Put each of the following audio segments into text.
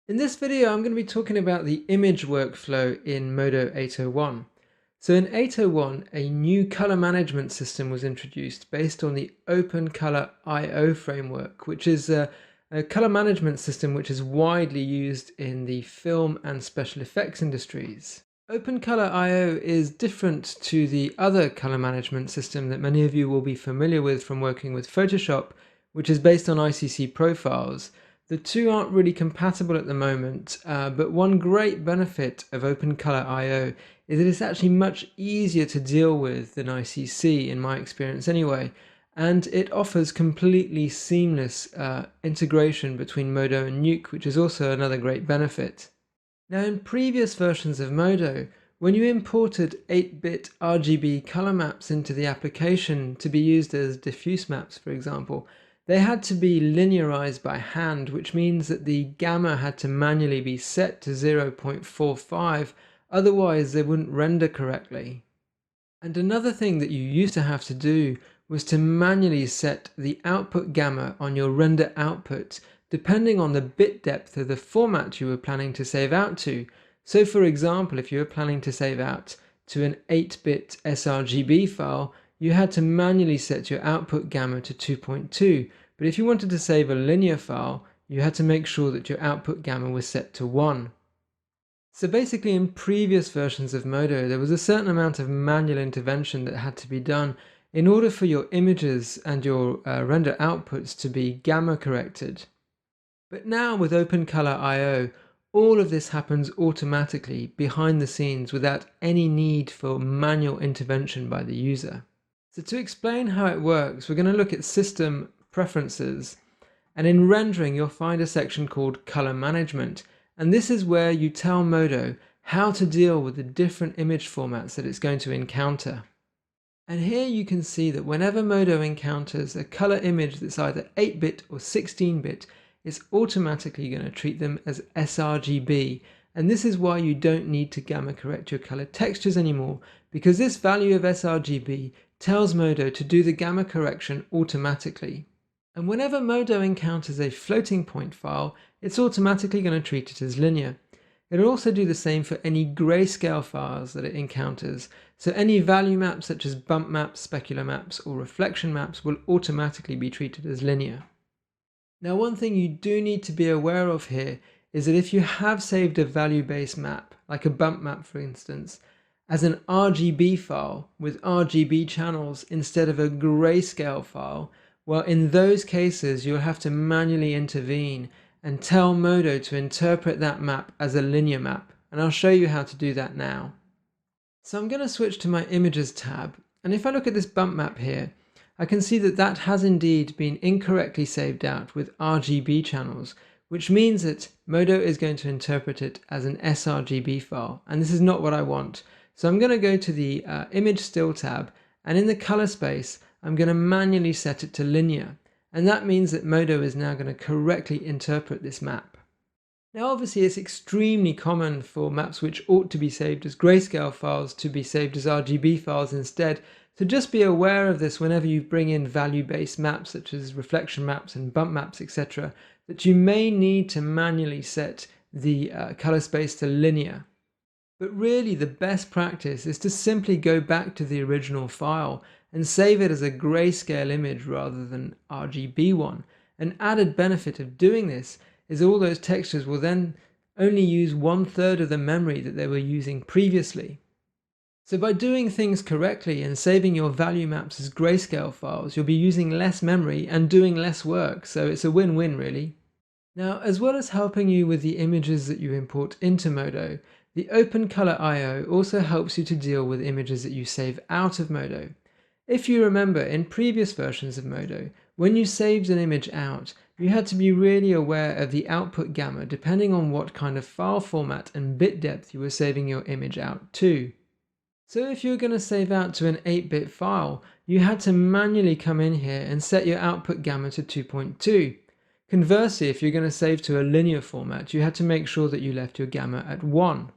In this video, I'm going to be talking about the image workflow in Modo 801. So in 801, a new color management system was introduced based on the OpenColor IO framework, which is a color management system which is widely used in the film and special effects industries. OpenColor IO is different to the other color management system that many of you will be familiar with from working with Photoshop, which is based on ICC profiles. The two aren't really compatible at the moment, but one great benefit of OpenColor IO is that it's actually much easier to deal with than ICC, in my experience anyway, and it offers completely seamless integration between Modo and Nuke, which is also another great benefit. Now, in previous versions of Modo, when you imported 8-bit RGB color maps into the application to be used as diffuse maps, for example, they had to be linearized by hand, which means that the gamma had to manually be set to 0.45, otherwise they wouldn't render correctly. And another thing that you used to have to do was to manually set the output gamma on your render output depending on the bit depth of the format you were planning to save out to. So for example, if you were planning to save out to an 8-bit sRGB file, you had to manually set your output gamma to 2.2, but if you wanted to save a linear file, you had to make sure that your output gamma was set to 1. So basically, in previous versions of Modo, there was a certain amount of manual intervention that had to be done in order for your images and your render outputs to be gamma corrected. But now with OpenColor IO, all of this happens automatically behind the scenes without any need for manual intervention by the user. So to explain how it works, we're going to look at System Preferences, and in Rendering you'll find a section called Color Management, and this is where you tell Modo how to deal with the different image formats that it's going to encounter. And here you can see that whenever Modo encounters a color image that's either 8-bit or 16-bit, it's automatically going to treat them as sRGB, and this is why you don't need to gamma correct your color textures anymore, because this value of sRGB tells Modo to do the gamma correction automatically. And whenever Modo encounters a floating point file, it's automatically going to treat it as linear. It'll also do the same for any grayscale files that it encounters, so any value maps such as bump maps, specular maps, or reflection maps will automatically be treated as linear. Now, one thing you do need to be aware of here is that if you have saved a value-based map, like a bump map for instance, as an RGB file with RGB channels instead of a grayscale file, well, in those cases you'll have to manually intervene and tell Modo to interpret that map as a linear map, and I'll show you how to do that now. So I'm going to switch to my Images tab, and if I look at this bump map here, I can see that that has indeed been incorrectly saved out with RGB channels, which means that Modo is going to interpret it as an sRGB file, and this is not what I want. So I'm going to go to the Image Still tab, and in the color space, I'm going to manually set it to linear, and that means that Modo is now going to correctly interpret this map. Now obviously it's extremely common for maps which ought to be saved as grayscale files to be saved as RGB files instead, so just be aware of this whenever you bring in value-based maps such as reflection maps and bump maps, etc., that you may need to manually set the color space to linear. But really the best practice is to simply go back to the original file and save it as a grayscale image rather than RGB one. An added benefit of doing this is all those textures will then only use 1/3 of the memory that they were using previously. So by doing things correctly and saving your value maps as grayscale files, you'll be using less memory and doing less work, so it's a win-win really. Now, as well as helping you with the images that you import into Modo, the OpenColor IO also helps you to deal with images that you save out of Modo. If you remember, in previous versions of Modo, when you saved an image out, you had to be really aware of the output gamma depending on what kind of file format and bit depth you were saving your image out to. So if you were going to save out to an 8-bit file, you had to manually come in here and set your output gamma to 2.2. Conversely, if you're going to save to a linear format, you had to make sure that you left your gamma at 1.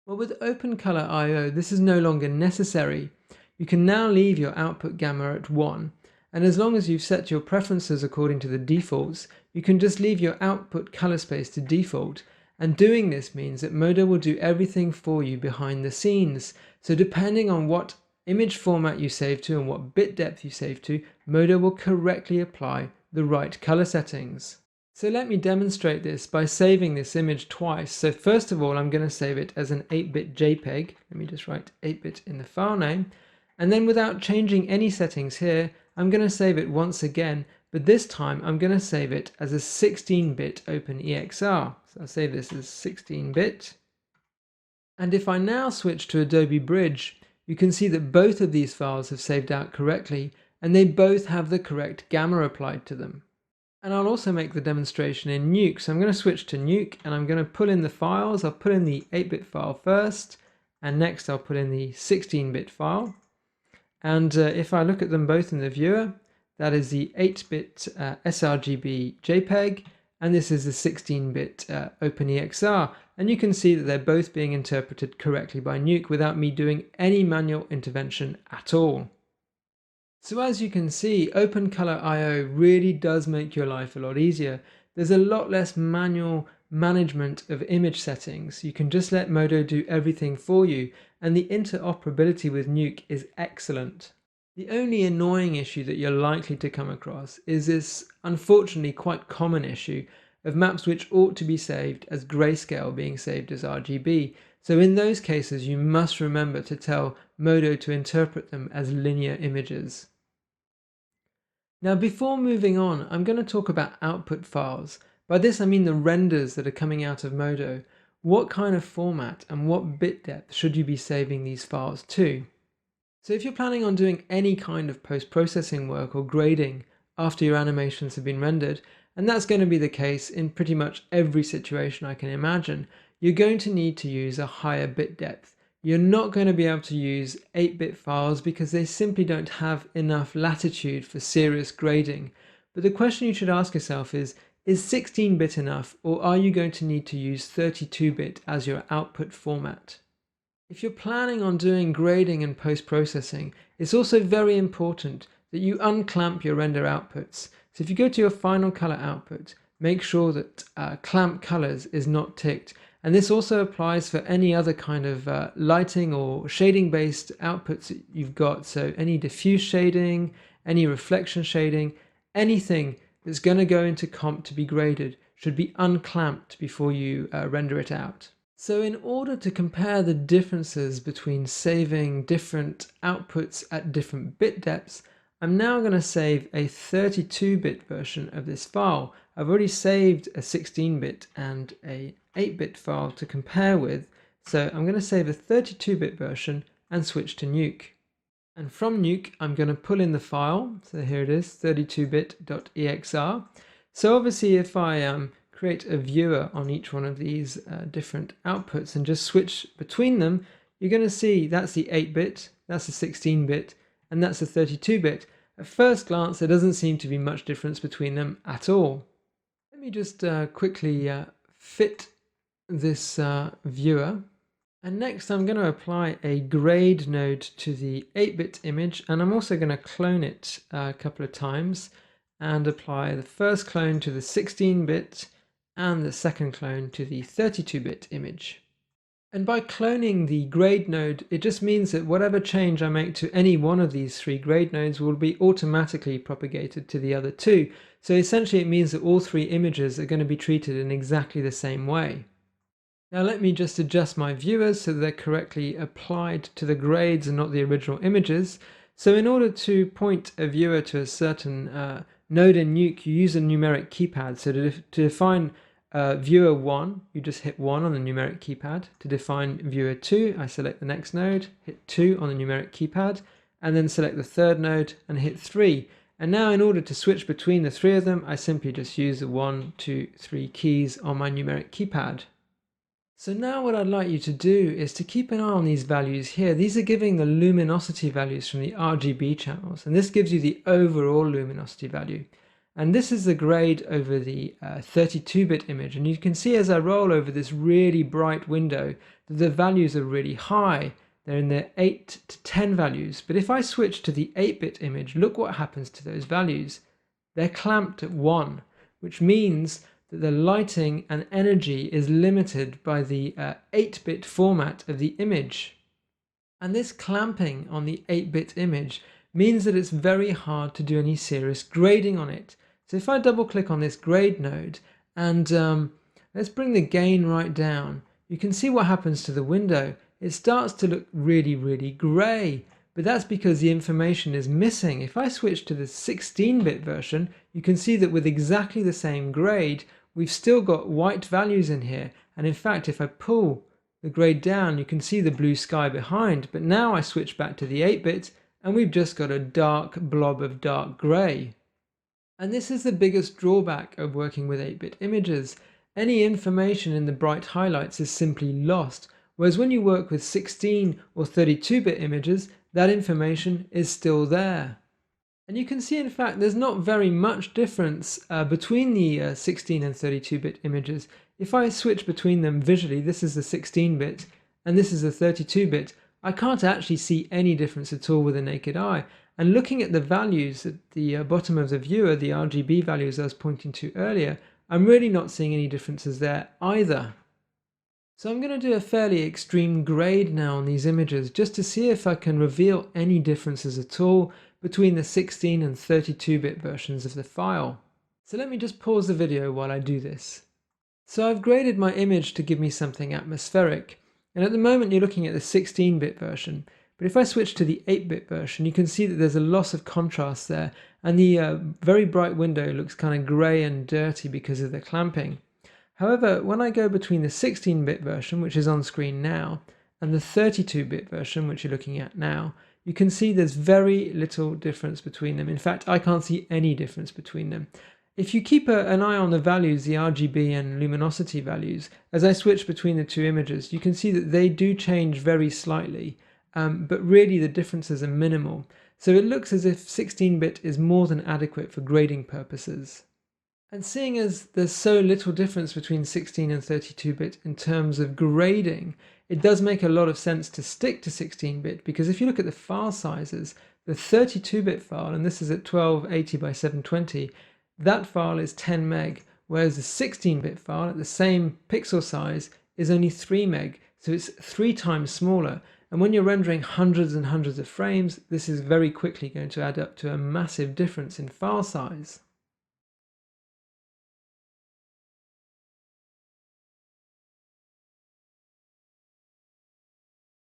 Well, with OpenColor IO, this is no longer necessary. You can now leave your output gamma at 1, and as long as you've set your preferences according to the defaults, you can just leave your output color space to default. And doing this means that Modo will do everything for you behind the scenes. So depending on what image format you save to and what bit depth you save to, Modo will correctly apply the right color settings. So let me demonstrate this by saving this image twice. So first of all, I'm going to save it as an 8-bit JPEG. Let me just write 8-bit in the file name. And then without changing any settings here, I'm going to save it once again, but this time I'm going to save it as a 16-bit OpenEXR. So I'll save this as 16-bit. And if I now switch to Adobe Bridge, you can see that both of these files have saved out correctly, and they both have the correct gamma applied to them. And I'll also make the demonstration in Nuke. So I'm going to switch to Nuke and I'm going to pull in the files. I'll put in the 8-bit file first, and next I'll put in the 16-bit file. And if I look at them both in the viewer, that is the 8-bit sRGB JPEG, and this is the 16-bit OpenEXR. And you can see that they're both being interpreted correctly by Nuke without me doing any manual intervention at all. So as you can see, OpenColor IO really does make your life a lot easier. There's a lot less manual management of image settings. You can just let Modo do everything for you, and the interoperability with Nuke is excellent. The only annoying issue that you're likely to come across is this unfortunately quite common issue of maps which ought to be saved as grayscale being saved as RGB. So in those cases, you must remember to tell Modo to interpret them as linear images. Now, before moving on, I'm going to talk about output files. By this, I mean the renders that are coming out of Modo. What kind of format and what bit depth should you be saving these files to? So if you're planning on doing any kind of post-processing work or grading after your animations have been rendered, and that's going to be the case in pretty much every situation I can imagine, you're going to need to use a higher bit depth. You're not going to be able to use 8-bit files because they simply don't have enough latitude for serious grading. But the question you should ask yourself is 16-bit enough, or are you going to need to use 32-bit as your output format? If you're planning on doing grading and post-processing, it's also very important that you unclamp your render outputs. So if you go to your final color output, make sure that clamp colors is not ticked. And this also applies for any other kind of lighting or shading based outputs that you've got. So any diffuse shading, any reflection shading, anything that's going to go into comp to be graded should be unclamped before you render it out. So in order to compare the differences between saving different outputs at different bit depths, I'm now going to save a 32-bit version of this file. I've already saved a 16-bit and a 8-bit file to compare with, so I'm going to save a 32-bit version and switch to Nuke. And from Nuke, I'm going to pull in the file. So here it is, 32bit.exr. So obviously if I create a viewer on each one of these different outputs and just switch between them, you're going to see that's the 8-bit, that's the 16-bit, and that's the 32-bit. At first glance, there doesn't seem to be much difference between them at all. Let me just quickly fit this viewer. And next I'm going to apply a grade node to the 8-bit image, and I'm also going to clone it a couple of times and apply the first clone to the 16-bit and the second clone to the 32-bit image. And by cloning the grade node, it just means that whatever change I make to any one of these three grade nodes will be automatically propagated to the other two. So essentially it means that all three images are going to be treated in exactly the same way. Now let me just adjust my viewers so they're correctly applied to the grades and not the original images. So in order to point a viewer to a certain node in Nuke, you use a numeric keypad. So to define viewer 1, you just hit 1 on the numeric keypad. To define viewer 2, I select the next node, hit 2 on the numeric keypad, and then select the third node and hit 3. And now in order to switch between the three of them, I simply just use the 1, 2, 3 keys on my numeric keypad. So now what I'd like you to do is to keep an eye on these values here. These are giving the luminosity values from the RGB channels, and this gives you the overall luminosity value. And this is the grade over the 32-bit image. And you can see as I roll over this really bright window that the values are really high. They're in the 8 to 10 values. But if I switch to the 8-bit image, look what happens to those values. They're clamped at 1. which means that the lighting and energy is limited by the 8-bit format of the image. And this clamping on the 8-bit image means that it's very hard to do any serious grading on it. So if I double click on this grade node and let's bring the gain right down, you can see what happens to the window. It starts to look really, really grey, but that's because the information is missing. If I switch to the 16-bit version, you can see that with exactly the same grade, we've still got white values in here. And in fact, if I pull the grade down, you can see the blue sky behind. But now I switch back to the 8-bit and we've just got a dark blob of dark grey. And this is the biggest drawback of working with 8-bit images. Any information in the bright highlights is simply lost, whereas when you work with 16 or 32-bit images, that information is still there. And you can see, in fact, there's not very much difference between the 16 and 32-bit images. If I switch between them visually, this is the 16-bit and this is the 32-bit, I can't actually see any difference at all with the naked eye. And looking at the values at the bottom of the viewer, the RGB values I was pointing to earlier, I'm really not seeing any differences there either. So I'm going to do a fairly extreme grade now on these images just to see if I can reveal any differences at all between the 16 and 32-bit versions of the file. So let me just pause the video while I do this. So I've graded my image to give me something atmospheric, and at the moment you're looking at the 16-bit version. But if I switch to the 8-bit version, you can see that there's a loss of contrast there, and the very bright window looks kind of grey and dirty because of the clamping. However, when I go between the 16-bit version, which is on screen now, and the 32-bit version, which you're looking at now, you can see there's very little difference between them. In fact, I can't see any difference between them. If you keep an eye on the values, the RGB and luminosity values, as I switch between the two images, you can see that they do change very slightly, but really the differences are minimal. So it looks as if 16-bit is more than adequate for grading purposes. And seeing as there's so little difference between 16 and 32-bit in terms of grading, it does make a lot of sense to stick to 16-bit, because if you look at the file sizes, the 32-bit file, and this is at 1280 by 720, that file is 10 meg, whereas the 16-bit file at the same pixel size is only 3 meg, so it's 3 times smaller. And when you're rendering hundreds and hundreds of frames, this is very quickly going to add up to a massive difference in file size.